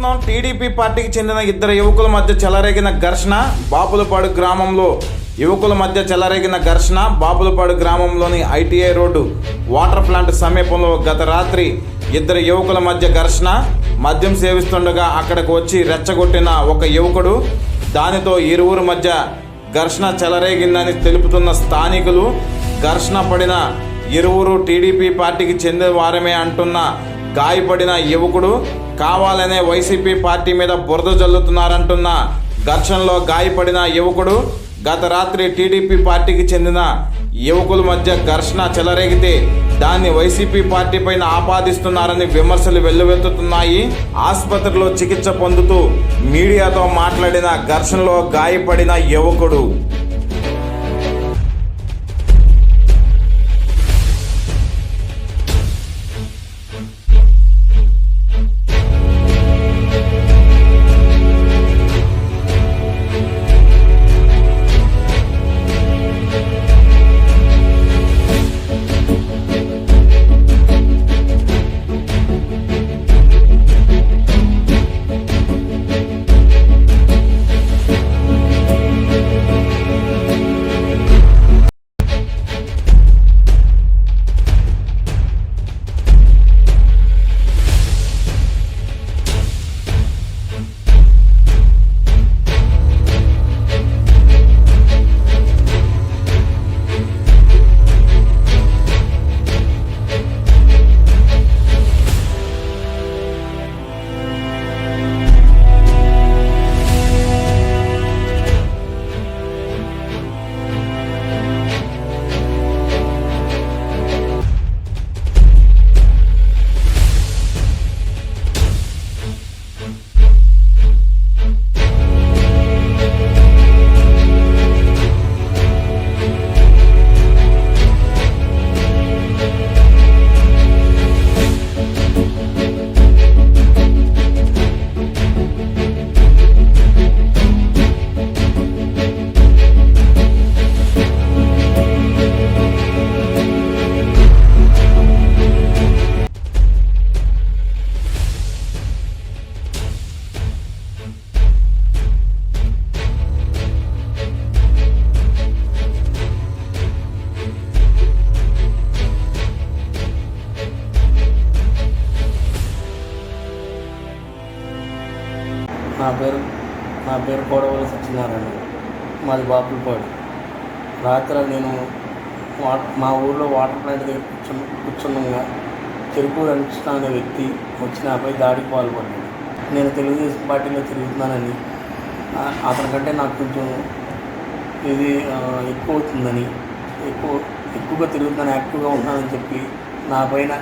చూస్తున్నాం. టీడీపీ పార్టీకి చెందిన ఇద్దరు యువకుల మధ్య చెలరేగిన ఘర్షణ. బాపులపాడు గ్రామంలో యువకుల మధ్య చెలరేగిన ఘర్షణ. బాపులపాడు గ్రామంలోని ఐటీఐ రోడ్డు వాటర్ ప్లాంట్ సమీపంలో గత రాత్రి ఇద్దరు యువకుల మధ్య ఘర్షణ. మద్యం సేవిస్తుండగా అక్కడికి వచ్చి రెచ్చగొట్టిన ఒక యువకుడు. దానితో ఇరువురు మధ్య ఘర్షణ చెలరేగిందని తెలుపుతున్న స్థానికులు. ఘర్షణ పడిన ఇరువురు టీడీపీ పార్టీకి చెందిన వారమే అంటున్న గాయపడిన యువకుడు కావాలనే వైసీపీ పార్టీ మీద బురద జల్లుతున్నారంటున్న ఘర్షణలో గాయపడిన యువకుడు. గత రాత్రి టీడీపీ పార్టీకి చెందిన యువకుల మధ్య ఘర్షణ చెలరేగితే దాన్ని వైసీపీ పార్టీ పైన ఆపాదిస్తున్నారని విమర్శలు వెల్లువెత్తుతున్నాయి. ఆసుపత్రిలో చికిత్స పొందుతూ మీడియాతో మాట్లాడిన ఘర్షణలో గాయపడిన యువకుడు. నా పేరు కోడవల్లి సత్యనారాయణ. మాది బాపులపాడు. రాత్రి నేను మా ఊళ్ళో వాటర్ ప్లాంట్ దగ్గర కూర్చున్నాగా చెరుకు రంకృష్ణ అనే వ్యక్తి వచ్చి నాపై దాడికి పాల్పడ్డాడు. నేను తెలుగుదేశం పార్టీలో తిరుగుతున్నానని, అతనికంటే నాకు కొంచెం ఇది ఎక్కువ అవుతుందని, ఎక్కువగా తిరుగుతున్నాను, యాక్టివ్గా ఉన్నానని చెప్పి నా పైన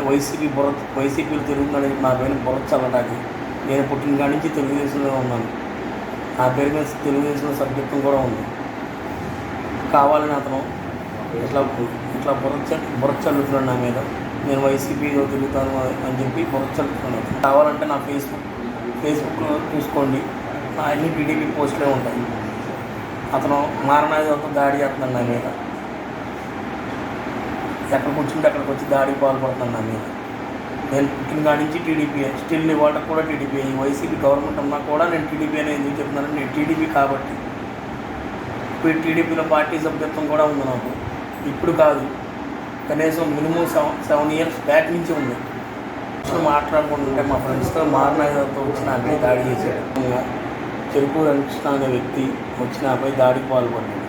వైసీపీలో తిరుగుతున్నానని నా పైన బుర్ర చల్లడానికి. నేను పుట్టిన కాడి నుంచి తెలుగుదేశంలో ఉన్నాను. నా పేరు మీద తెలుగుదేశంలో సభ్యత్వం కూడా ఉంది. కావాలని అతను ఇట్లా బుర్ర చల్లుతున్నాడు నా మీద. నేను వైసీపీలో తిరుగుతాను అని చెప్పి బుర్ర చల్లుతున్నాను. కావాలంటే నా ఫేస్బుక్లో చూసుకోండి, నా అన్ని టీడీపీ పోస్టులే ఉంటాయి. అతను మారణాయుధంతో దాడి చేస్తున్నాడు నా మీద. ఎక్కడ కూర్చుంటే అక్కడికి వచ్చి దాడికి పాల్పడుతున్నాను నా మీద. నేను పుట్టిన కాడి నుంచి టీడీపీ, స్టిల్ ఇవాళకి కూడా టీడీపీ. వైసీపీ గవర్నమెంట్ ఉన్నా కూడా నేను టీడీపీ అనేది ఎందుకు చెప్తున్నాను, నేను టీడీపీ కాబట్టి. ఇప్పుడు టీడీపీలో పార్టీ సభ్యత్వం కూడా ఉంది నాకు. ఇప్పుడు కాదు, కనీసం మినిమం 7 years బ్యాక్ నుంచి ఉంది. మాట్లాడుకుంటుంటే మా ఫ్రెండ్స్తో మారణాయుధంతో వచ్చి నాపై దాడి చేశాడు. చెరుకు రంకృష్ణ అనే వ్యక్తి వచ్చి నాపై దాడికి పాల్పడ్డాడు.